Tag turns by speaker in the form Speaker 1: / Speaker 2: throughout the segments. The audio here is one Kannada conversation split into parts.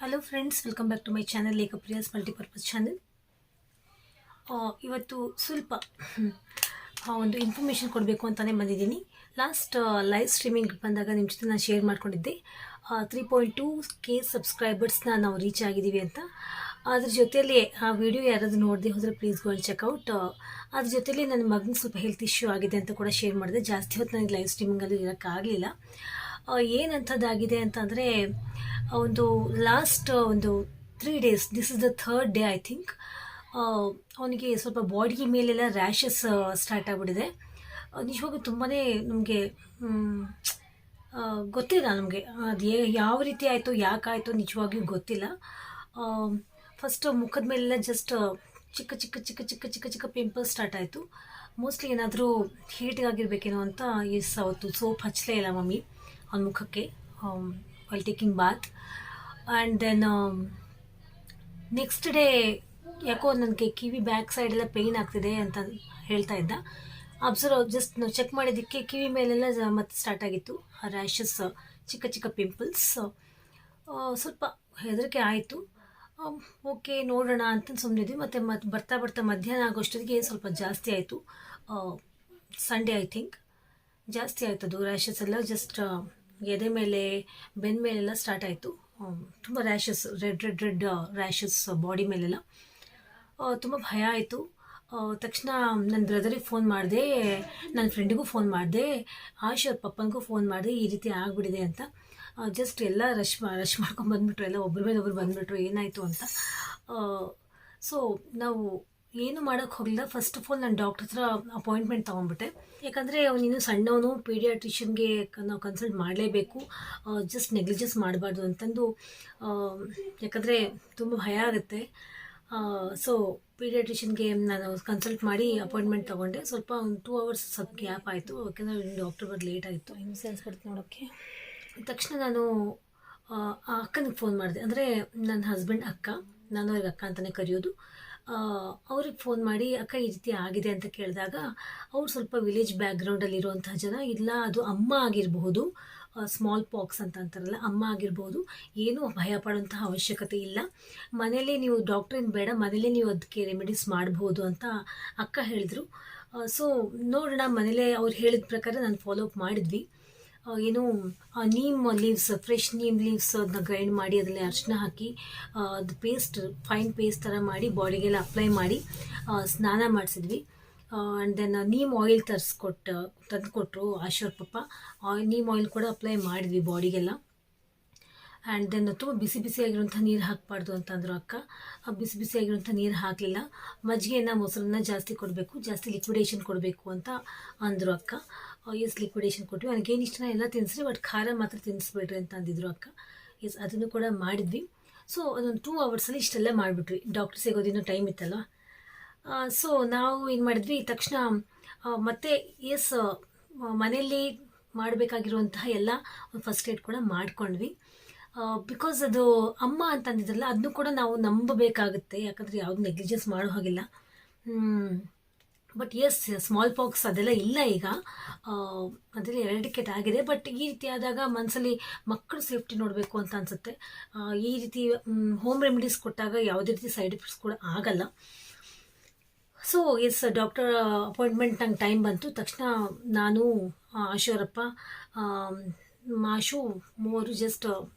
Speaker 1: Hello friends, welcome back to my channel Lekhapriyas multipurpose channel. ಇವತ್ತು ಸ್ವಲ್ಪ ಒಂದು ಇನ್ಫಾರ್ಮೇಷನ್ ಕೊಡಬೇಕು ಅಂತಲೇ ಬಂದಿದ್ದೀನಿ. ಲಾಸ್ಟ್ ಲೈವ್ ಸ್ಟ್ರೀಮಿಂಗ್ ಬಂದಾಗ ನಿಮ್ಮ ಜೊತೆ ನಾನು ಶೇರ್ ಮಾಡ್ಕೊಂಡಿದ್ದೆ 3.2K ಸಬ್ಸ್ಕ್ರೈಬರ್ಸ್ನ ನಾವು ರೀಚ್ ಆಗಿದ್ದೀವಿ ಅಂತ. ಅದ್ರ ಜೊತೆಯಲ್ಲಿ ಆ ವಿಡಿಯೋ ಯಾರಾದರೂ ನೋಡದೆ ಹೋದರೆ ಪ್ಲೀಸ್ ಗೋ ಅಂಡ್ ಚೆಕ್ಔಟ್. ಅದ್ರ ಜೊತೆಲಿ ನನ್ನ ಮಗನಿಗೆ ಸ್ವಲ್ಪ ಹೆಲ್ತ್ ಇಶ್ಯೂ ಆಗಿದೆ ಅಂತ ಕೂಡ ಶೇರ್ ಮಾಡಿದೆ. ಜಾಸ್ತಿ ಹೊತ್ತು ನನಗೆ ಲೈವ್ ಸ್ಟ್ರೀಮಿಂಗಲ್ಲಿ ಇರೋಕ್ಕಾಗಲಿಲ್ಲ. ಏನಂಥದ್ದಾಗಿದೆ ಅಂತಂದರೆ, ಒಂದು ಲಾಸ್ಟ್ ಒಂದು 3 days, this is the third day I think, ಅವನಿಗೆ ಸ್ವಲ್ಪ ಬಾಡಿ ಮೇಲೆಲ್ಲ ರ್ಯಾಷಸ್ ಸ್ಟಾರ್ಟ್ ಆಗಿಬಿಟ್ಟಿದೆ. ನಿಜವಾಗೂ ತುಂಬಾ ನಮಗೆ ಗೊತ್ತಿಲ್ಲ, ನಮಗೆ ಅದು ಯಾವ ರೀತಿ ಆಯಿತು, ಯಾಕಾಯಿತು ನಿಜವಾಗಿಯೂ ಗೊತ್ತಿಲ್ಲ. ಫಸ್ಟು ಮುಖದ ಮೇಲೆಲ್ಲ ಜಸ್ಟ್ ಚಿಕ್ಕ ಚಿಕ್ಕ ಚಿಕ್ಕ ಚಿಕ್ಕ ಚಿಕ್ಕ ಚಿಕ್ಕ ಪಿಂಪಲ್ಸ್ ಸ್ಟಾರ್ಟ್ ಆಯಿತು. ಮೋಸ್ಟ್ಲಿ ಏನಾದರೂ ಹೀಟ್ಗಾಗಿರ್ಬೇಕೇನೋ ಅಂತ ಅವತ್ತು ಸೋಪ್ ಹಚ್ಚಲೇ ಇಲ್ಲ ಮಮ್ಮಿ ಅವನ ಮುಖಕ್ಕೆ while taking bath. And then next day ಯಾಕೋ ನನಗೆ ಕಿವಿ ಬ್ಯಾಕ್ ಸೈಡೆಲ್ಲ ಪೇಯ್ನ್ ಆಗ್ತಿದೆ ಅಂತ ಹೇಳ್ತಾ ಇದ್ದ. ಜಸ್ಟ್ ನಾವು ಚೆಕ್ ಮಾಡಿದ್ದಕ್ಕೆ ಕಿವಿ ಮೇಲೆಲ್ಲ ಮತ್ತೆ ಸ್ಟಾರ್ಟ್ ಆಗಿತ್ತು ಆ ರ್ಯಾಷಸ್, ಚಿಕ್ಕ ಚಿಕ್ಕ ಪಿಂಪಲ್ಸ್. ಸ್ವಲ್ಪ ಹೆದರಿಕೆ ಆಯಿತು. ಓಕೆ ನೋಡೋಣ ಅಂತ ಸುಮ್ಮನಿದ್ವಿ. ಮತ್ತು ಬರ್ತಾ ಬರ್ತಾ ಮಧ್ಯಾಹ್ನ ಆಗೋಷ್ಟೊತ್ತಿಗೆ ಸ್ವಲ್ಪ ಜಾಸ್ತಿ ಆಯಿತು. ಸಂಡೇ ಐ ಥಿಂಕ್ ಜಾಸ್ತಿ ಆಯ್ತದು ರ್ಯಾಷಸ್ ಎಲ್ಲ. ಜಸ್ಟ್ ಎದೆ ಮೇಲೆ, ಬೆನ್ನ ಮೇಲೆಲ್ಲ ಸ್ಟಾರ್ಟ್ ಆಯಿತು. ತುಂಬ ರ್ಯಾಷಸ್, ರೆಡ್ ರ್ಯಾಷಸ್ ಬಾಡಿ ಮೇಲೆಲ್ಲ. ತುಂಬ ಭಯ ಆಯಿತು. ತಕ್ಷಣ ನನ್ನ ಬ್ರದರಿಗೆ ಫೋನ್ ಮಾಡಿದೆ, ನನ್ನ ಫ್ರೆಂಡಿಗೂ ಫೋನ್ ಮಾಡಿದೆ, ಆಶ್ ಪಪ್ಪನಿಗೂ ಫೋನ್ ಮಾಡಿದೆ, ಈ ರೀತಿ ಆಗಿಬಿಟ್ಟಿದೆ ಅಂತ. ಜಸ್ಟ್ ಎಲ್ಲ ರಶ್ ಮಾಡ್ಕೊಂಡು ಬಂದುಬಿಟ್ರು, ಎಲ್ಲ ಒಬ್ಬರ ಮೇಲೆ ಒಬ್ಬರು ಬಂದುಬಿಟ್ರು ಏನಾಯಿತು ಅಂತ. ಸೊ ನಾವು ಏನು ಮಾಡೋಕ್ಕೆ ಹೋಗಲಿಲ್ಲ. ಫಸ್ಟ್ ಆಫ್ ಆಲ್ ನಾನು ಡಾಕ್ಟ್ರ್ ಹತ್ರ ಅಪಾಯಿಂಟ್ಮೆಂಟ್ ತೊಗೊಂಡ್ಬಿಟ್ಟೆ. ಯಾಕಂದರೆ ಅವನಿನ್ನೂ ಸಣ್ಣವನು, ಪೀಡಿಯಾಟ್ರಿಷನ್ಗೆ ನಾವು ಕನ್ಸಲ್ಟ್ ಮಾಡಲೇಬೇಕು, ಜಸ್ಟ್ ನೆಗ್ಲಿಜೆನ್ಸ್ ಮಾಡಬಾರ್ದು ಅಂತಂದು. ಯಾಕಂದರೆ ತುಂಬ ಭಯ ಆಗುತ್ತೆ. ಸೊ ಪೀಡಿಯಾಟ್ರಿಷನ್ಗೆ ನಾನು ಕನ್ಸಲ್ಟ್ ಮಾಡಿ ಅಪಾಯಿಂಟ್ಮೆಂಟ್ ತೊಗೊಂಡೆ. ಸ್ವಲ್ಪ ಒಂದು 2 hours ಸ್ವಲ್ಪ ಗ್ಯಾಪ್ ಆಯಿತು, ಯಾಕೆಂದರೆ ಡಾಕ್ಟ್ರ್ ಬರೋದು ಲೇಟ್ ಆಯಿತು, ಹಿಂಸೆ ಅನ್ಸ್ಬಿಡ್ತು ನೋಡೋಕ್ಕೆ. ತಕ್ಷಣ ನಾನು ಆ ಅಕ್ಕನಿಗೆ ಫೋನ್ ಮಾಡಿದೆ. ಅಂದರೆ ನನ್ನ ಹಸ್ಬೆಂಡ್ ಅಕ್ಕ, ನಾನು ಅವ್ರಿಗೆ ಅಕ್ಕ ಅಂತಲೇ ಕರೆಯೋದು. ಅವ್ರಿಗೆ ಫೋನ್ ಮಾಡಿ ಅಕ್ಕ ಈ ರೀತಿ ಆಗಿದೆ ಅಂತ ಕೇಳಿದಾಗ, ಅವ್ರು ಸ್ವಲ್ಪ ವಿಲೇಜ್ ಬ್ಯಾಕ್ಗ್ರೌಂಡಲ್ಲಿರುವಂತಹ ಜನ, ಇಲ್ಲ ಅದು ಅಮ್ಮ ಆಗಿರಬಹುದು, ಸ್ಮಾಲ್ ಪಾಕ್ಸ್ ಅಂತ ಅಂತಾರಲ್ಲ, ಅಮ್ಮ ಆಗಿರ್ಬೋದು, ಏನೂ ಭಯ ಪಡುವಂತಹ ಅವಶ್ಯಕತೆ ಇಲ್ಲ, ಮನೇಲೇ ನೀವು ಡಾಕ್ಟ್ರೇನು ಬೇಡ, ಮನೇಲೇ ನೀವು ಅದಕ್ಕೆ ರೆಮಿಡೀಸ್ ಮಾಡ್ಬೋದು ಅಂತ ಅಕ್ಕ ಹೇಳಿದ್ರು. ಸೊ ನೋಡೋಣ, ಮನೇಲೇ ಅವ್ರು ಹೇಳಿದ ಪ್ರಕಾರ ನಾನು ಫಾಲೋಅಪ್ ಮಾಡಿದ್ವಿ. ಏನು neem leaves, fresh neem leaves ಅದನ್ನ ಗ್ರೈಂಡ್ ಮಾಡಿ ಅದರಲ್ಲಿ ಅರಿಶಿನ ಹಾಕಿ ಅದು ಪೇಸ್ಟ್, ಫೈನ್ ಪೇಸ್ಟ್ ಥರ ಮಾಡಿ ಬಾಡಿಗೆಲ್ಲ ಅಪ್ಲೈ ಮಾಡಿ ಸ್ನಾನ ಮಾಡಿಸಿದ್ವಿ. ಆ್ಯಂಡ್ ದೆನ್ ನೀಮ್ ಆಯಿಲ್ ತಂದುಕೊಟ್ರು ಆಶೀರ್ ಪಪ್ಪ. ನೀಮ್ ಆಯಿಲ್ ಕೂಡ ಅಪ್ಲೈ ಮಾಡಿದ್ವಿ ಬಾಡಿಗೆಲ್ಲ. ಆ್ಯಂಡ್ ದೆನ್ ತುಂಬ ಬಿಸಿ ಬಿಸಿಯಾಗಿರುವಂಥ ನೀರು ಹಾಕಬಾರ್ದು ಅಂತಂದರು ಅಕ್ಕ. ಬಿಸಿ ಬಿಸಿಯಾಗಿರುವಂಥ ನೀರು ಹಾಕಲಿಲ್ಲ. ಮಜ್ಜಿಗೆಯನ್ನು, ಮೊಸರನ್ನ ಜಾಸ್ತಿ ಕೊಡಬೇಕು, ಜಾಸ್ತಿ ಲಿಕ್ವಿಡೇಷನ್ ಕೊಡಬೇಕು ಅಂತ ಅಂದರು ಅಕ್ಕ. ಎಸ್, ಲಿಕ್ವಿಡೇಷನ್ ಕೊಟ್ವಿ. ನನಗೇನು ಇಷ್ಟನ ಎಲ್ಲ ತಿನ್ನಿಸ್ರಿ, ಬಟ್ ಖಾರ ಮಾತ್ರ ತಿನ್ನಿಸ್ಬೇಡ್ರಿ ಅಂತ ಅಂದಿದ್ರು ಅಕ್ಕ. ಎಸ್, ಅದನ್ನು ಕೂಡ ಮಾಡಿದ್ವಿ. ಸೊ ಅದೊಂದು 2 hours ಇಷ್ಟೆಲ್ಲ ಮಾಡಿಬಿಟ್ವಿ. ಡಾಕ್ಟ್ರ್ ಸಿಗೋದಿನ್ನೂ ಟೈಮ್ ಇತ್ತಲ್ಲ. ಸೊ ನಾವು ಏನು ಮಾಡಿದ್ವಿ, ತಕ್ಷಣ ಮತ್ತೆ ಎಸ್ ಮನೆಯಲ್ಲಿ ಮಾಡಬೇಕಾಗಿರುವಂತಹ ಎಲ್ಲ ಒಂದು ಫಸ್ಟ್ ಏಡ್ ಕೂಡ ಮಾಡ್ಕೊಂಡ್ವಿ. ಬಿಕಾಸ್ ಅದು ಅಮ್ಮ ಅಂತಂದಿದ್ರಲ್ಲ, ಅದನ್ನು ಕೂಡ ನಾವು ನಂಬಬೇಕಾಗುತ್ತೆ, ಯಾಕಂದರೆ ಯಾವುದು ನೆಗ್ಲಿಜೆನ್ಸ್ ಮಾಡೋ ಹಾಗಿಲ್ಲ. ಬಟ್ ಎಸ್, ಸ್ಮಾಲ್ ಪಾಕ್ಸ್ ಅದೆಲ್ಲ ಇಲ್ಲ ಈಗ, ಅದೆಲ್ಲ ಎರಾಡಿಕೇಟ್ ಆಗಿದೆ. ಬಟ್ ಈ ರೀತಿ ಆದಾಗ ಮನಸ್ಸಲ್ಲಿ ಮಕ್ಕಳು ಸೇಫ್ಟಿ ನೋಡಬೇಕು ಅಂತ ಅನಿಸುತ್ತೆ. ಈ ರೀತಿ ಹೋಮ್ ರೆಮಿಡೀಸ್ ಕೊಟ್ಟಾಗ ಯಾವುದೇ ರೀತಿ ಸೈಡ್ ಎಫೆಕ್ಟ್ಸ್ ಕೂಡ ಆಗಲ್ಲ. ಸೊ ಎಸ್, ಡಾಕ್ಟರ್ ಅಪಾಯಿಂಟ್ಮೆಂಟ್ ನಂಗೆ ಟೈಮ್ ಬಂತು. ತಕ್ಷಣ ನಾನು, ಆಶೋರಪ್ಪ, ಮಾಶು ಮೂವರು ಜಸ್ಟ್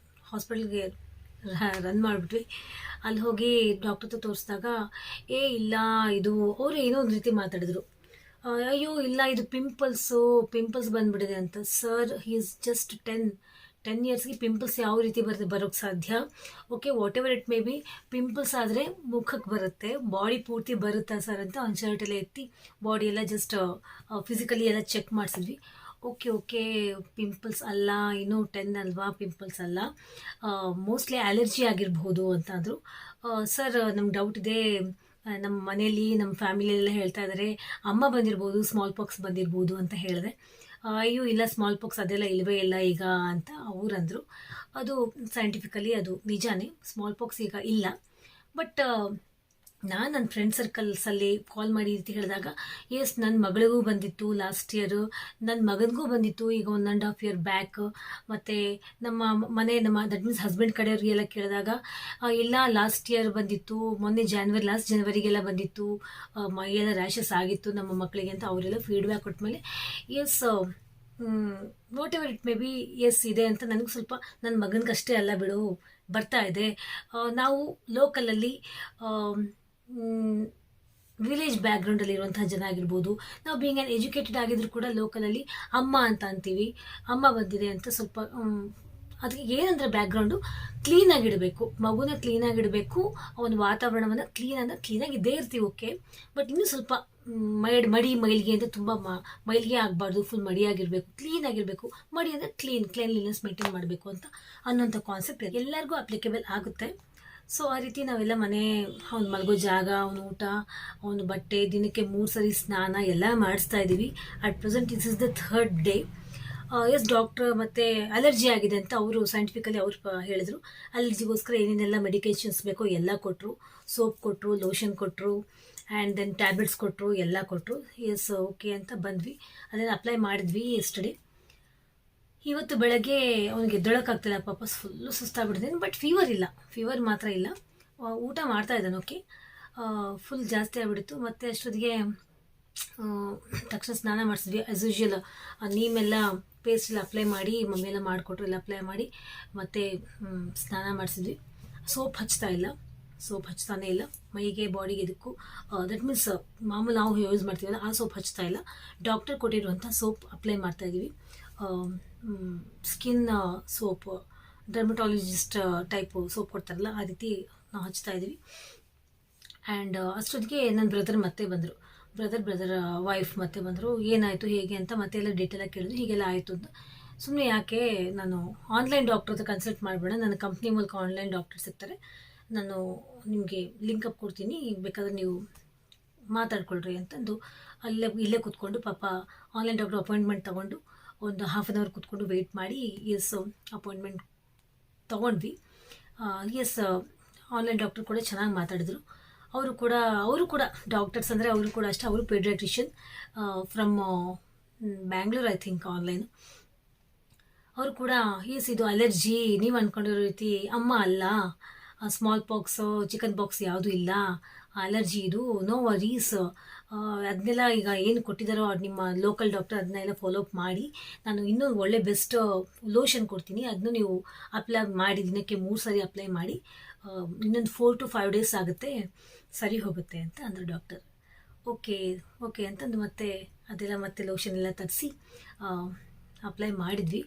Speaker 1: ಹಾಸ್ಪಿಟಲ್ಗೆ ರನ್ ಮಾಡಿಬಿಟ್ವಿ. ಅಲ್ಲಿ ಹೋಗಿ ಡಾಕ್ಟರ್ ಹತ್ರ ತೋರಿಸಿದಾಗ, ಇಲ್ಲ ಇದು, ಅವರು ಏನೋ ಒಂದು ರೀತಿ ಮಾತಾಡಿದ್ರು. ಅಯ್ಯೋ ಇಲ್ಲ, ಇದು ಪಿಂಪಲ್ಸ್ ಬಂದುಬಿಟ್ಟಿದೆ ಅಂತ. ಸರ್, ಹಿ ಈಸ್ ಜಸ್ಟ್ 10 yearsಗೆ ಪಿಂಪಲ್ಸ್ ಯಾವ ರೀತಿ ಬರೋಕ್ಕೆ ಸಾಧ್ಯ? Okay, whatever it may be, pimples ಆದರೆ ಮುಖಕ್ಕೆ ಬರುತ್ತೆ, ಬಾಡಿ ಪೂರ್ತಿ ಬರುತ್ತಾ ಸರ್ ಅಂತ ಒಂದು ಶರ್ಟ್ ಎಲ್ಲ ಎತ್ತಿ ಬಾಡಿ ಎಲ್ಲ ಜಸ್ಟ್ ಫಿಸಿಕಲಿ ಎಲ್ಲ ಚೆಕ್ ಮಾಡಿಸಿದ್ವಿ. ಓಕೆ, ಪಿಂಪಲ್ಸ್ ಅಲ್ಲ, ಇನ್ನೂ 10 ಅಲ್ವಾ, ಪಿಂಪಲ್ಸ್ ಅಲ್ಲ, ಮೋಸ್ಟ್ಲಿ ಅಲರ್ಜಿ ಆಗಿರ್ಬೋದು ಅಂತ ಅಂದರು. ಸರ್, ನಮ್ಗೆ ಡೌಟ್ ಇದೆ, ನಮ್ಮ ಮನೇಲಿ ನಮ್ಮ ಫ್ಯಾಮಿಲಿಯೆಲ್ಲ ಹೇಳ್ತಾ ಇದ್ದಾರೆ ಅಮ್ಮ ಬಂದಿರ್ಬೋದು, ಸ್ಮಾಲ್ ಪಾಕ್ಸ್ ಬಂದಿರ್ಬೋದು ಅಂತ ಹೇಳಿದೆ. ಅಯ್ಯೋ ಇಲ್ಲ, ಸ್ಮಾಲ್ ಪಾಕ್ಸ್ ಅದೆಲ್ಲ ಇಲ್ಲವೇ ಇಲ್ಲ ಈಗ ಅಂತ ಅವರಂದರು. ಅದು ಸೈಂಟಿಫಿಕಲಿ ಅದು ನಿಜಾನೇ, ಸ್ಮಾಲ್ ಪಾಕ್ಸ್ ಈಗ ಇಲ್ಲ. ಬಟ್ ನಾನು ನನ್ನ ಫ್ರೆಂಡ್ ಸರ್ಕಲ್ಸಲ್ಲಿ ಕಾಲ್ ಮಾಡಿ ಈ ರೀತಿ ಹೇಳಿದಾಗ, ಎಸ್ ನನ್ನ ಮಗಳಿಗೂ ಬಂದಿತ್ತು ಲಾಸ್ಟ್ ಇಯರು, ನನ್ನ ಮಗನಿಗೂ ಬಂದಿತ್ತು ಈಗ 1.5 ಇಯರ್ ಬ್ಯಾಕ್. ಮತ್ತು ನಮ್ಮ ದಟ್ ಮೀನ್ಸ್ ಹಸ್ಬೆಂಡ್ ಕಡೆಯವ್ರಿಗೆಲ್ಲ ಕೇಳಿದಾಗ, ಇಲ್ಲ ಲಾಸ್ಟ್ ಇಯರ್ ಬಂದಿತ್ತು, ಮೊನ್ನೆ ಲಾಸ್ಟ್ ಜನವರಿಗೆಲ್ಲ ಬಂದಿತ್ತು, ಮೈಯೆಲ್ಲ ರ್ಯಾಷಸ್ ಆಗಿತ್ತು ನಮ್ಮ ಮಕ್ಕಳಿಗೆ ಅಂತ ಅವರೆಲ್ಲ ಫೀಡ್ಬ್ಯಾಕ್ ಕೊಟ್ಮೇಲೆ, yes whatever it may be, yes ಇದೆ ಅಂತ ನನಗೂ ಸ್ವಲ್ಪ ನನ್ನ ಮಗನಿಗಷ್ಟೇ ಅಲ್ಲ ಬಿಡು ಬರ್ತಾ ಇದೆ. ನಾವು ಲೋಕಲಲ್ಲಿ ವಿಲೇಜ್ ಬ್ಯಾಕ್ಗ್ರೌಂಡಲ್ಲಿ ಇರುವಂತಹ ಜನ ಆಗಿರ್ಬೋದು, ನಾವು ಬೀಂಗ್ ಆ್ಯನ್ ಎಜುಕೇಟೆಡ್ ಆಗಿದ್ರು ಕೂಡ ಲೋಕಲಲ್ಲಿ ಅಮ್ಮ ಅಂತ ಅಂತೀವಿ, ಅಮ್ಮ ಬಂದಿದೆ ಅಂತ ಸ್ವಲ್ಪ ಅದಕ್ಕೆ ಏನಂದರೆ ಬ್ಯಾಕ್ಗ್ರೌಂಡು ಕ್ಲೀನಾಗಿಡಬೇಕು, ಮಗುನ ಕ್ಲೀನಾಗಿಡಬೇಕು, ಅವನ ವಾತಾವರಣವನ್ನು ಕ್ಲೀನಾಗಿ ಇದ್ದೇ ಇರ್ತೀವಿ, ಓಕೆ. ಬಟ್ ಇನ್ನೂ ಸ್ವಲ್ಪ ಮೈಲಿಗೆ ಅಂದರೆ ತುಂಬ ಮೈಲಿಗೆ ಆಗಬಾರ್ದು, ಫುಲ್ ಮಡಿಯಾಗಿರಬೇಕು, ಕ್ಲೀನಾಗಿರಬೇಕು. ಮಡಿ ಅಂದರೆ ಕ್ಲೀನ್ಲಿನೆಸ್ ಮೇಂಟೈನ್ ಮಾಡಬೇಕು ಅಂತ ಅನ್ನೋಂಥ ಕಾನ್ಸೆಪ್ಟ್ ಎಲ್ಲರಿಗೂ ಅಪ್ಲಿಕೇಬಲ್ ಆಗುತ್ತೆ. ಸೊ ಆ ರೀತಿ ನಾವೆಲ್ಲ ಅವ್ನು ಮಲಗೋ ಜಾಗ, ಅವನ ಊಟ, ಅವನ ಬಟ್ಟೆ, ದಿನಕ್ಕೆ 3 ಸರಿ ಸ್ನಾನ ಎಲ್ಲ ಮಾಡಿಸ್ತಾ ಇದ್ದೀವಿ. At present this is the 3rd day. Yes doctor ಮತ್ತು ಅಲರ್ಜಿ ಆಗಿದೆ ಅಂತ ಅವರು ಸೈಂಟಿಫಿಕಲಿ ಅವ್ರು ಹೇಳಿದರು. ಅಲರ್ಜಿಗೋಸ್ಕರ ಏನೇನೆಲ್ಲ ಮೆಡಿಕೇಷನ್ಸ್ ಬೇಕೋ ಎಲ್ಲ ಕೊಟ್ಟರು, ಸೋಪ್ ಕೊಟ್ಟರು, ಲೋಷನ್ ಕೊಟ್ಟರು, ಆ್ಯಂಡ್ ದೆನ್ ಟ್ಯಾಬ್ಲೆಟ್ಸ್ ಕೊಟ್ಟರು, ಎಲ್ಲ ಕೊಟ್ಟರು. ಎಸ್ ಓಕೆ ಅಂತ ಬಂದ್ವಿ, ಅದನ್ನು ಅಪ್ಲೈ ಮಾಡಿದ್ವಿ ಎಸ್ಟರ್ಡೇ. ಇವತ್ತು ಬೆಳಗ್ಗೆ ಅವನಿಗೆ ಎದ್ದೊಳಕ್ಕಾಗ್ತಿಲ್ಲ, ಪಾಪ ಫುಲ್ಲು ಸುಸ್ತಾಗ್ಬಿಟ್ಟಿದ್ದೇನೆ. ಬಟ್ ಫೀವರ್ ಮಾತ್ರ ಇಲ್ಲ, ಊಟ ಮಾಡ್ತಾ ಇದ್ದಾನೆ, ಓಕೆ. ಫುಲ್ ಜಾಸ್ತಿ ಆಗಿಬಿಡ್ತು. ಮತ್ತು ಅಷ್ಟೊತ್ತಿಗೆ ತಕ್ಷಣ ಸ್ನಾನ ಮಾಡಿಸಿದ್ವಿ ಆ್ಯಸ್ ಯೂಶ್ವಲ್. ನೀಮೆಲ್ಲ ಪೇಸ್ಟ್ ಎಲ್ಲ ಅಪ್ಲೈ ಮಾಡಿ, ಮಮ್ಮಿ ಎಲ್ಲ ಮಾಡಿಕೊಟ್ರು, ಎಲ್ಲ ಅಪ್ಲೈ ಮಾಡಿ ಮತ್ತು ಸ್ನಾನ ಮಾಡಿಸಿದ್ವಿ. ಸೋಪ್ ಹಚ್ತಾನೇ ಇಲ್ಲ ಮೈಗೆ, ಬಾಡಿಗೆ, ಇದಕ್ಕೂ. ದಟ್ ಮೀನ್ಸ್ ಮಾಮೂಲು ನಾವು ಯೂಸ್ ಮಾಡ್ತೀವಲ್ಲ ಆ ಸೋಪ್ ಹಚ್ತಾ ಇಲ್ಲ, ಡಾಕ್ಟರ್ ಕೊಟ್ಟಿರುವಂಥ ಸೋಪ್ ಅಪ್ಲೈ ಮಾಡ್ತಾಯಿದ್ದೀವಿ. Skin soap, dermatologist type soap ಕೊಡ್ತಾರಲ್ಲ ಆ ರೀತಿ ನಾವು ಹಚ್ತಾ ಇದ್ದೀವಿ. ಆ್ಯಂಡ್ ಅಷ್ಟೊತ್ತಿಗೆ ನನ್ನ ಬ್ರದರ್ ಮತ್ತೆ ಬಂದರು, ಬ್ರದರ್ ವೈಫ್ ಮತ್ತೆ ಬಂದರು. ಏನಾಯಿತು ಹೇಗೆ ಅಂತ ಮತ್ತೆ ಎಲ್ಲ ಡೀಟೇಲಾಗಿ ಕೇಳಿದ್ರು. ಹೀಗೆಲ್ಲ ಆಯಿತು ಅಂತ. ಸುಮ್ಮನೆ ಯಾಕೆ, ನಾನು ಆನ್ಲೈನ್ ಡಾಕ್ಟರ್ ಹತ್ರ ಕನ್ಸಲ್ಟ್ ಮಾಡಬೇಡ, ನನ್ನ ಕಂಪ್ನಿ ಮೂಲಕ ಆನ್ಲೈನ್ ಡಾಕ್ಟರ್ ಸಿಗ್ತಾರೆ, ನಾನು ನಿಮಗೆ ಲಿಂಕಪ್ ಕೊಡ್ತೀನಿ, ಬೇಕಾದ್ರೆ ನೀವು ಮಾತಾಡ್ಕೊಳ್ರಿ ಅಂತಂದು ಇಲ್ಲೇ ಕೂತ್ಕೊಂಡು ಪಾಪ ಆನ್ಲೈನ್ ಡಾಕ್ಟರ್ ಅಪಾಯಿಂಟ್ಮೆಂಟ್ ತೊಗೊಂಡು ಒಂದು 1/2 hour ಕೂತ್ಕೊಂಡು ವೆಯ್ಟ್ ಮಾಡಿ ಎಸ್ ಅಪಾಯಿಂಟ್ಮೆಂಟ್ ತೊಗೊಂಡ್ವಿ. ಎಸ್ ಆನ್ಲೈನ್ ಡಾಕ್ಟರ್ ಕೂಡ ಚೆನ್ನಾಗಿ ಮಾತಾಡಿದರು. ಅವರು ಕೂಡ ಡಾಕ್ಟರ್ಸ್ ಅಂದರೆ ಅವರು ಕೂಡ ಅಷ್ಟೇ, ಅವರು paediatrician from Bangalore I think online. ಅವರು ಕೂಡ ಇದು ಅಲರ್ಜಿ ನೀವು ಅಂದ್ಕೊಂಡಿರೋ ರೀತಿ ಅಮ್ಮ ಅಲ್ಲ, ಸ್ಮಾಲ್ ಪಾಕ್ಸು ಚಿಕನ್ ಪಾಕ್ಸ್ ಯಾವುದೂ ಇಲ್ಲ, ಅಲರ್ಜಿ ಇದು, ನೋ ವರೀಸ್, ಅದನ್ನೆಲ್ಲ ಈಗ ಏನು ಕೊಟ್ಟಿದ್ದಾರೋ ನಿಮ್ಮ ಲೋಕಲ್ ಡಾಕ್ಟರ್ ಅದನ್ನೆಲ್ಲ ಫಾಲೋ ಅಪ್ ಮಾಡಿ, ನಾನು ಇನ್ನೂ ಒಳ್ಳೆ ಬೆಸ್ಟ್ ಲೋಷನ್ ಕೊಡ್ತೀನಿ, ಅದನ್ನು ನೀವು ಅಪ್ಲೈ ಮಾಡಿ, ದಿನಕ್ಕೆ 3 ಸರಿ ಅಪ್ಲೈ ಮಾಡಿ, ಇನ್ನೊಂದು 4 to 5 days ಆಗುತ್ತೆ, ಸರಿ ಹೋಗುತ್ತೆ ಅಂತ ಅಂದರು ಡಾಕ್ಟರ್. ಓಕೆ ಅಂತಂದು ಮತ್ತೆ ಲೋಷನ್ ಎಲ್ಲ ತರಿಸಿ ಅಪ್ಲೈ ಮಾಡಿದ್ವಿ.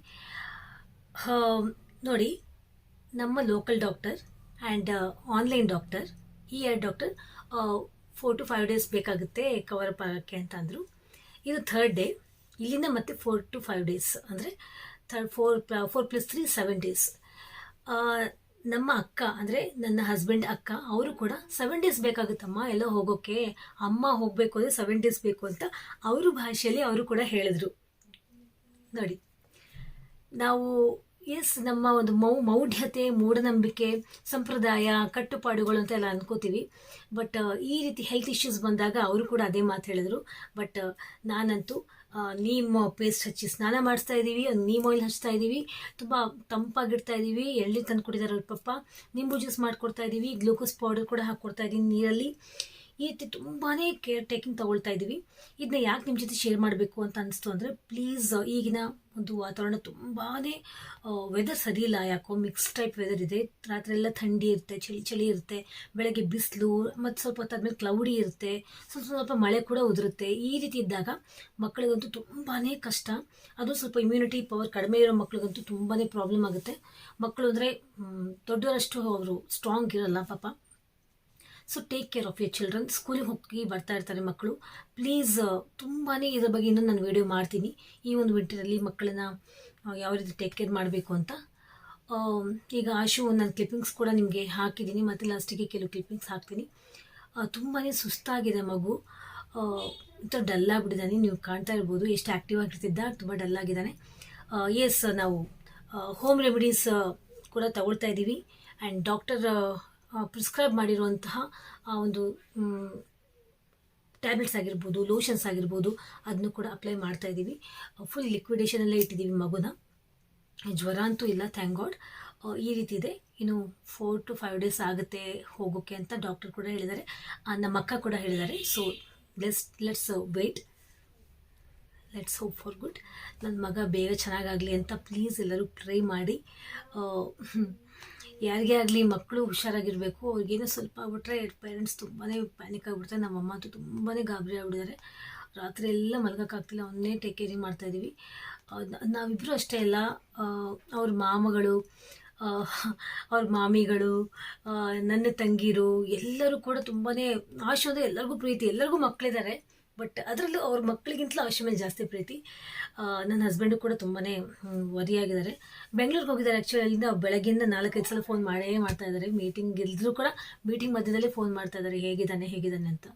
Speaker 1: ನೋಡಿ, ನಮ್ಮ local doctor and online doctor, ಈ 2 ಡಾಕ್ಟರ್ 4 to 5 days ಬೇಕಾಗುತ್ತೆ ಕವರ್ ಅಪ್ ಆಗೋಕ್ಕೆ ಅಂತ ಅಂದರು. ಇದು 3rd ಡೇ, ಇಲ್ಲಿಂದ ಮತ್ತೆ 4 to 5 days ಅಂದರೆ 4 + 3 7 days. ನಮ್ಮ ಅಕ್ಕ ಅಂದರೆ ನನ್ನ ಹಸ್ಬೆಂಡ್ ಅಕ್ಕ, ಅವರು ಕೂಡ 7 days ಬೇಕಾಗುತ್ತಮ್ಮ ಎಲ್ಲ ಹೋಗೋಕ್ಕೆ, ಅಮ್ಮ ಹೋಗಬೇಕು ಅಂದರೆ 7 days ಬೇಕು ಅಂತ ಅವರು ಭಾಷೆಯಲ್ಲಿ ಅವರು ಕೂಡ ಹೇಳಿದ್ರು. ನೋಡಿ, ನಾವು ನಮ್ಮ ಒಂದು ಮೌಢ್ಯತೆ, ಮೂಢನಂಬಿಕೆ, ಸಂಪ್ರದಾಯ, ಕಟ್ಟುಪಾಡುಗಳು ಅಂತ ಎಲ್ಲ ಅನ್ಕೋತೀವಿ. ಬಟ್ ಈ ರೀತಿ ಹೆಲ್ತ್ ಇಶ್ಯೂಸ್ ಬಂದಾಗ ಅವರು ಕೂಡ ಅದೇ ಮಾತು ಹೇಳಿದ್ರು. ಬಟ್ ನಾನಂತೂ ನೀಮ್ ಪೇಸ್ಟ್ ಹಚ್ಚಿ ಸ್ನಾನ ಮಾಡಿಸ್ತಾ ಇದ್ದೀವಿ, ನೀಮ್ ಆಯಿಲ್ ಹಚ್ತಾ ಇದ್ದೀವಿ, ತುಂಬ ತಂಪಾಗಿಡ್ತಾ ಇದ್ದೀವಿ, ಎಳ್ನೀರು ತಂದು ಕೊಟ್ಟಿದ್ದಾರೆ ಅವ್ರ ಪಪ್ಪ, ನಿಂಬು ಜ್ಯೂಸ್ ಮಾಡಿಕೊಡ್ತಾ ಇದ್ದೀವಿ, ಗ್ಲೂಕೋಸ್ ಪೌಡರ್ ಕೂಡ ಹಾಕ್ಕೊಡ್ತಾ ಇದ್ದೀನಿ ನೀರಲ್ಲಿ. ಈ ರೀತಿ ತುಂಬಾ ಕೇರ್ ಟೇಕಿಂಗ್ ತೊಗೊಳ್ತಾ ಇದ್ದೀವಿ. ಇದನ್ನ ಯಾಕೆ ನಿಮ್ಮ ಜೊತೆ ಶೇರ್ ಮಾಡಬೇಕು ಅಂತ ಅನಿಸ್ತು ಅಂದರೆ, ಪ್ಲೀಸ್ ಈಗಿನ ಒಂದು ವಾತಾವರಣ ತುಂಬಾ ವೆದರ್ ಸರಿ ಇಲ್ಲ, ಯಾಕೋ ಮಿಕ್ಸ್ ಟೈಪ್ ವೆದರ್ ಇದೆ. ರಾತ್ರಿ ಎಲ್ಲ ಥಂಡಿ ಇರುತ್ತೆ, ಚಳಿ ಇರುತ್ತೆ, ಬೆಳಗ್ಗೆ ಬಿಸಿಲು, ಮತ್ತು ಸ್ವಲ್ಪ ಹೊತ್ತಾದ್ಮೇಲೆ ಕ್ಲೌಡಿ ಇರುತ್ತೆ, ಸ್ವಲ್ಪ ಮಳೆ ಕೂಡ ಉದುರುತ್ತೆ. ಈ ರೀತಿ ಇದ್ದಾಗ ಮಕ್ಕಳಿಗಂತೂ ತುಂಬಾ ಕಷ್ಟ. ಅದು ಸ್ವಲ್ಪ ಇಮ್ಯುನಿಟಿ ಪವರ್ ಕಡಿಮೆ ಇರೋ ಮಕ್ಕಳಿಗಂತೂ ತುಂಬಾ ಪ್ರಾಬ್ಲಮ್ ಆಗುತ್ತೆ. ಮಕ್ಕಳು ಅಂದರೆ ದೊಡ್ಡವರಷ್ಟು ಅವರು ಸ್ಟ್ರಾಂಗ್ ಇರಲ್ಲ ಪಾಪ. So take care of your children. ಸ್ಕೂಲಿಗೆ ಹೋಗಿ ಬರ್ತಾ ಇರ್ತಾರೆ ಮಕ್ಕಳು, ಪ್ಲೀಸ್. ತುಂಬಾ ಇದ್ರ ಬಗ್ಗೆ ಇನ್ನೊಂದು ನಾನು ವಿಡಿಯೋ ಮಾಡ್ತೀನಿ, ಈ ಒಂದು ವಿಂಟರಲ್ಲಿ ಮಕ್ಕಳನ್ನ ಯಾವ ರೀತಿ ಟೇಕ್ ಕೇರ್ ಮಾಡಬೇಕು ಅಂತ. ಈಗ ಆಶು ನಾನು ಕ್ಲಿಪ್ಪಿಂಗ್ಸ್ ಕೂಡ ನಿಮಗೆ ಹಾಕಿದ್ದೀನಿ, ಮತ್ತು ಲಾಸ್ಟಿಗೆ ಕೆಲವು ಕ್ಲಿಪ್ಪಿಂಗ್ಸ್ ಹಾಕ್ತೀನಿ. ತುಂಬಾ ಸುಸ್ತಾಗಿದೆ ಮಗು, ಒಂಥರ ಡಲ್ ಆಗಿಬಿಟ್ಟಿದ್ದಾನೆ. ನೀವು ಕಾಣ್ತಾ ಇರ್ಬೋದು ಎಷ್ಟು ಆ್ಯಕ್ಟಿವ್ ಆಗಿರ್ತಿದ್ದ, ತುಂಬ ಡಲ್ ಆಗಿದ್ದಾನೆ. ಎಸ್ ನಾವು ಹೋಮ್ ರೆಮಿಡೀಸ್ ಕೂಡ ತಗೊಳ್ತಾ ಇದ್ದೀವಿ. ಆ್ಯಂಡ್ ಡಾಕ್ಟರ್ ಪ್ರಿಸ್ಕ್ರೈಬ್ ಮಾಡಿರುವಂತಹ ಒಂದು ಟ್ಯಾಬ್ಲೆಟ್ಸ್ ಆಗಿರ್ಬೋದು, ಲೋಷನ್ಸ್ ಆಗಿರ್ಬೋದು, ಅದನ್ನು ಕೂಡ ಅಪ್ಲೈ ಮಾಡ್ತಾ ಇದ್ದೀವಿ. ಫುಲ್ ಲಿಕ್ವಿಡೇಷನಲ್ಲೇ ಇಟ್ಟಿದ್ದೀವಿ ಮಗುನ. ಜ್ವರ ಅಂತೂ ಇಲ್ಲ, ಥ್ಯಾಂಕ್ ಗಾಡ್. ಈ ರೀತಿ ಇದೆ. ಇನ್ನು 4 to 5 days ಆಗುತ್ತೆ ಹೋಗೋಕ್ಕೆ ಅಂತ ಡಾಕ್ಟರ್ ಕೂಡ ಹೇಳಿದ್ದಾರೆ, ನಮ್ಮ ಅಕ್ಕ ಕೂಡ ಹೇಳಿದ್ದಾರೆ. So let's wait, let's hope for good. ನನ್ನ ಮಗ ಬೇಗ ಚೆನ್ನಾಗಾಗಲಿ ಅಂತ ಪ್ಲೀಸ್ ಎಲ್ಲರೂ ಪ್ರೇ ಮಾಡಿ. ಯಾರಿಗೇ ಆಗಲಿ ಮಕ್ಕಳು ಹುಷಾರಾಗಿರಬೇಕು. ಅವ್ರಿಗೇನೋ ಸ್ವಲ್ಪ ಆಗ್ಬಿಟ್ರೆ ಪೇರೆಂಟ್ಸ್ ತುಂಬಾ ಪ್ಯಾನಿಕ್ ಆಗಿಬಿಡ್ತಾರೆ. ನಮ್ಮಮ್ಮ ಅಂತೂ ತುಂಬಾ ಗಾಬರಿ ಆಗಿಬಿಟ್ಟಿದ್ದಾರೆ. ರಾತ್ರಿ ಎಲ್ಲ ಮಲ್ಗೋಕ್ಕಾಗ್ತಿಲ್ಲ, ಅವನ್ನೇ ಟೇಕ್ ಕೇರಿಂಗ್ ಮಾಡ್ತಾಯಿದ್ದೀವಿ. ನಾವಿಬ್ಬರು ಅಷ್ಟೇ ಅಲ್ಲ, ಅವ್ರ ಮಾಮಗಳು, ಅವ್ರ ಮಾಮಿಗಳು, ನನ್ನ ತಂಗಿರು ಎಲ್ಲರೂ ಕೂಡ ತುಂಬಾ ಆಶು ಅಂದರೆ ಎಲ್ಲರಿಗೂ ಪ್ರೀತಿ. ಎಲ್ಲರಿಗೂ ಮಕ್ಕಳಿದ್ದಾರೆ, ಬಟ್ ಅದರಲ್ಲೂ ಅವ್ರ ಮಕ್ಕಳಿಗಿಂತಲೂ ಆಶು ಮೇಲೆ ಜಾಸ್ತಿ ಪ್ರೀತಿ. ನನ್ನ ಹಸ್ಬೆಂಡು ಕೂಡ ತುಂಬಾ ವರಿಯಾಗಿದ್ದಾರೆ. ಬೆಂಗಳೂರಿಗೆ ಹೋಗಿದ್ದಾರೆ. ಆ್ಯಕ್ಚುಲಿ ಅಲ್ಲಿಂದ ಬೆಳಗ್ಗೆಯಿಂದ 4-5 ಸಲ ಫೋನ್ ಮಾಡೇ ಮಾಡ್ತಾ ಇದ್ದಾರೆ. ಮೀಟಿಂಗ್ ಇದ್ದರೂ ಕೂಡ ಮೀಟಿಂಗ್ ಮಧ್ಯದಲ್ಲೇ ಫೋನ್ ಮಾಡ್ತಾ ಇದ್ದಾರೆ, ಹೇಗಿದ್ದಾನೆ ಅಂತ.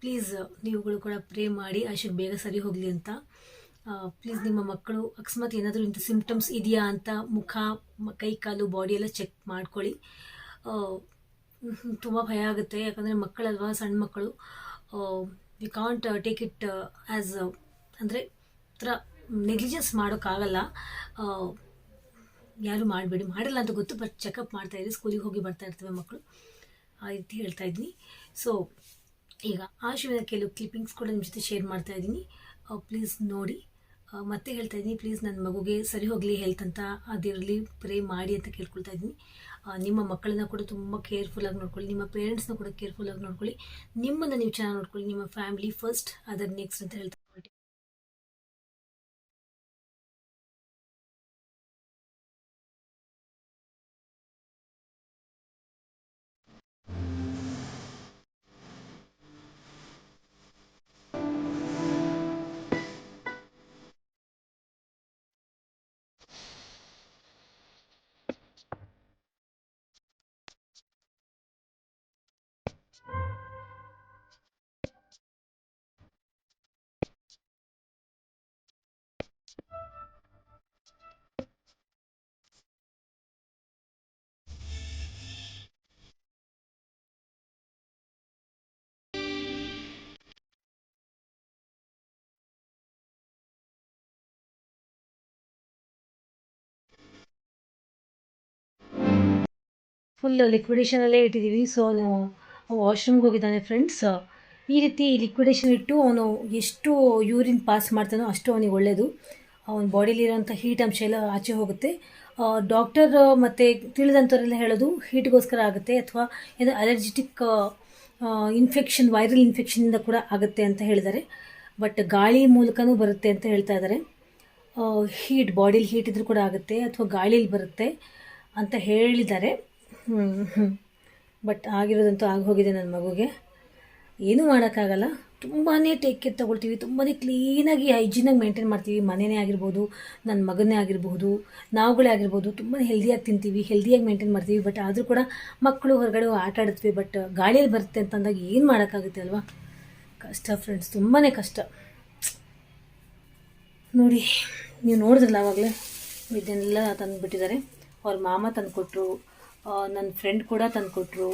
Speaker 1: ಪ್ಲೀಸ್ ನೀವುಗಳು ಕೂಡ ಪ್ರೇ ಮಾಡಿ ಆಶುಗೆ ಬೇಗ ಸರಿ ಹೋಗಲಿ ಅಂತ. ಪ್ಲೀಸ್ ನಿಮ್ಮ ಮಕ್ಕಳು ಅಕಸ್ಮಾತ್ ಏನಾದರೂ ಇಂಥ ಸಿಂಪ್ಟಮ್ಸ್ ಇದೆಯಾ ಅಂತ ಮುಖ, ಕೈ ಕಾಲು, ಬಾಡಿ ಎಲ್ಲ ಚೆಕ್ ಮಾಡ್ಕೊಳ್ಳಿ. ತುಂಬ ಭಯ ಆಗುತ್ತೆ, ಯಾಕಂದರೆ ಮಕ್ಕಳಲ್ವಾ, ಸಣ್ಣ ಮಕ್ಕಳು. We can't take it as ಅಂದರೆ ಥರ ನೆಗ್ಲಿಜೆನ್ಸ್ ಮಾಡೋಕ್ಕಾಗಲ್ಲ. ಯಾರು ಮಾಡಬೇಡಿ, ಮಾಡಲ್ಲ ಅಂತ ಗೊತ್ತು, ಬಟ್ ಚೆಕಪ್ ಮಾಡ್ತಾಯಿದ್ವಿ. ಸ್ಕೂಲಿಗೆ ಹೋಗಿ ಬರ್ತಾ ಇರ್ತವೆ ಮಕ್ಕಳು, ಆ ರೀತಿ ಹೇಳ್ತಾ ಇದ್ದೀನಿ. ಸೊ ಈಗ ಆಶುವಿನ ಕೆಲವು ಕ್ಲಿಪ್ಪಿಂಗ್ಸ್ ಕೂಡ ನಿಮ್ಮ ಜೊತೆ ಶೇರ್ ಮಾಡ್ತಾ ಇದ್ದೀನಿ. ಪ್ಲೀಸ್ ನೋಡಿ. ಮತ್ತೆ ಹೇಳ್ತಾ ಇದ್ದೀನಿ, ಪ್ಲೀಸ್ ನನ್ನ ಮಗುಗೆ ಸರಿ ಹೋಗಲಿ ಹೆಲ್ತ್ ಅಂತ, ಅದಿರಲಿ ಪ್ರೇ ಮಾಡಿ ಅಂತ ಕೇಳ್ಕೊಳ್ತಾ ಇದ್ದೀನಿ. ನಿಮ್ಮ ಮಕ್ಕಳನ್ನ ಕೂಡ ತುಂಬ ಕೇರ್ಫುಲ್ಲಾಗಿ ನೋಡ್ಕೊಳ್ಳಿ, ನಿಮ್ಮ ಪೇರೆಂಟ್ಸ್ನ ಕೂಡ ಕೇರ್ಫುಲ್ಲಾಗಿ ನೋಡ್ಕೊಳ್ಳಿ, ನಿಮ್ಮನ್ನು ನೀವು ಚೆನ್ನಾಗಿ ನೋಡ್ಕೊಳ್ಳಿ. ನಿಮ್ಮ ಫ್ಯಾಮಿಲಿ ಫಸ್ಟ್, ಅದರ್ ನೆಕ್ಸ್ಟ್ ಅಂತ ಹೇಳ್ತಾ ಇದ್ದೀನಿ. ಫುಲ್ ಲಿಕ್ವಿಡೇಷನಲ್ಲೇ ಇಟ್ಟಿದ್ದೀವಿ. ಸೊ ವಾಶ್ರೂಮ್ಗೆ ಹೋಗಿದ್ದಾನೆ ಫ್ರೆಂಡ್ಸ್. ಈ ರೀತಿ ಲಿಕ್ವಿಡೇಷನ್ ಇಟ್ಟು ಅವನು ಎಷ್ಟು ಯೂರಿನ್ ಪಾಸ್ ಮಾಡ್ತಾನೋ ಅಷ್ಟು ಅವನಿಗೆ ಒಳ್ಳೆಯದು. ಅವನ ಬಾಡಿಲಿರೋಂಥ ಹೀಟ್ ಅಂಶ ಎಲ್ಲ ಆಚೆ ಹೋಗುತ್ತೆ. ಡಾಕ್ಟರ್ ಮತ್ತು ತಿಳಿದಂಥವರೆಲ್ಲ ಹೇಳೋದು ಹೀಟ್ಗೋಸ್ಕರ ಆಗುತ್ತೆ, ಅಥವಾ ಏನೋ ಅಲರ್ಜಿಟಿಕ್ ಇನ್ಫೆಕ್ಷನ್, ವೈರಲ್ ಇನ್ಫೆಕ್ಷನಿಂದ ಕೂಡ ಆಗುತ್ತೆ ಅಂತ ಹೇಳಿದ್ದಾರೆ. ಬಟ್ ಗಾಳಿ ಮೂಲಕನೂ ಬರುತ್ತೆ ಅಂತ ಹೇಳ್ತಾ ಇದ್ದಾರೆ. ಹೀಟ್, ಬಾಡಿಲಿ ಹೀಟ್ ಇದ್ರೂ ಕೂಡ ಆಗುತ್ತೆ, ಅಥವಾ ಗಾಳೀಲಿ ಬರುತ್ತೆ ಅಂತ ಹೇಳಿದ್ದಾರೆ. ಬಟ್ ಆಗಿರೋದಂತೂ ಆಗೋಗಿದೆ ನನ್ನ ಮಗುಗೆ. ಏನೂ ಮಾಡೋಕ್ಕಾಗಲ್ಲ. ತುಂಬಾ ಟೇಕ್ ಕೇರ್ ತೊಗೊಳ್ತೀವಿ, ತುಂಬಾ ಕ್ಲೀನಾಗಿ ಹೈಜೀನಾಗಿ ಮೇಂಟೈನ್ ಮಾಡ್ತೀವಿ. ಮನೆಯೇ ಆಗಿರ್ಬೋದು, ನನ್ನ ಮಗನೇ ಆಗಿರ್ಬೋದು, ನಾವುಗಳೇ ಆಗಿರ್ಬೋದು, ತುಂಬಾ ಹೆಲ್ದಿಯಾಗಿ ತಿಂತೀವಿ, ಹೆಲ್ದಿಯಾಗಿ ಮೇಂಟೈನ್ ಮಾಡ್ತೀವಿ. ಬಟ್ ಆದರೂ ಕೂಡ ಮಕ್ಕಳು ಹೊರಗಡೆ ಆಟ ಆಡಿದ್ವಿ, ಬಟ್ ಗಾಳಿಯಲ್ಲಿ ಬರುತ್ತೆ ಅಂತಂದಾಗ ಏನು ಮಾಡೋಕ್ಕಾಗುತ್ತೆ ಅಲ್ವಾ? ಕಷ್ಟ ಫ್ರೆಂಡ್ಸ್, ತುಂಬಾ ಕಷ್ಟ. ನೋಡಿ, ನೀವು ನೋಡಿದ್ರಲ್ಲ ಆವಾಗಲೇ, ಇದನ್ನೆಲ್ಲ ತಂದುಬಿಟ್ಟಿದ್ದಾರೆ. ಅವ್ರ ಮಾಮ ತಂದುಕೊಟ್ರು, ನನ್ನ ಫ್ರೆಂಡ್ ಕೂಡ ತಂದುಕೊಟ್ರು.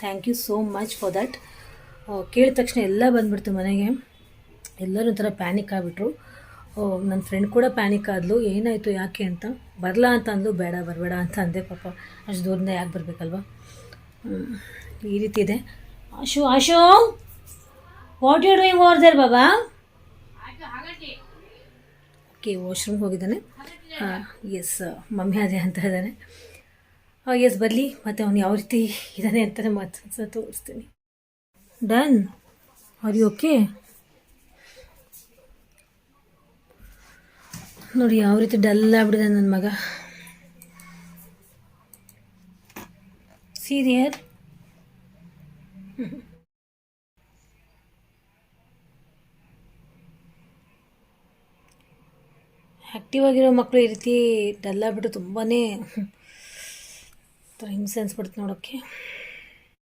Speaker 1: Thank you so much for that. ಕೇಳಿದ ತಕ್ಷಣ ಎಲ್ಲ ಬಂದುಬಿಡ್ತು ಮನೆಗೆ. ಎಲ್ಲರೂ ಒಂಥರ ಪ್ಯಾನಿಕ್ ಆಗಿಬಿಟ್ರು. ನನ್ನ ಫ್ರೆಂಡ್ ಕೂಡ ಪ್ಯಾನಿಕ್ ಆದಳು, ಏನಾಯಿತು ಯಾಕೆ ಅಂತ. ಬರಲ್ಲ ಅಂತ ಅಂದು, ಬೇಡ ಬರಬೇಡ ಅಂತ ಅಂದೆ. ಪಾಪ ಅಷ್ಟು ದೂರದಿಂದ ಯಾಕೆ ಬರಬೇಕಲ್ವ? ಈ ರೀತಿ ಇದೆ. Ashu what you doing over there ಬಾಬಾ? ಓಕೆ, ವಾಶ್ರೂಮ್ಗೆ ಹೋಗಿದ್ದಾನೆ. ಎಸ್, ಮಮ್ಮಿ ಅದೇ ಅಂತ ಇದ್ದಾನೆ. ಎಸ್, ಬರಲಿ, ಮತ್ತು ಅವನು ಯಾವ ರೀತಿ ಇದ್ದಾನೆ ಅಂತಲೇ ಮಾತು ತೋರಿಸ್ತೀನಿ. Done, are you okay? ನೋಡಿ ಯಾವ ರೀತಿ ಡಲ್ ಆಗ್ಬಿಟ್ಟಿದೆ ನನ್ನ ಮಗ. ಸೀರಿಯರ್ ಆ್ಯಕ್ಟಿವ್ ಆಗಿರೋ ಮಕ್ಕಳು ಈ ರೀತಿ ಡಲ್ ಆಗಿಬಿಟ್ಟು ತುಂಬಾ ಹಿಂಸೆ ಅನಿಸ್ಬಿಡುತ್ತೆ ನೋಡೋಕ್ಕೆ.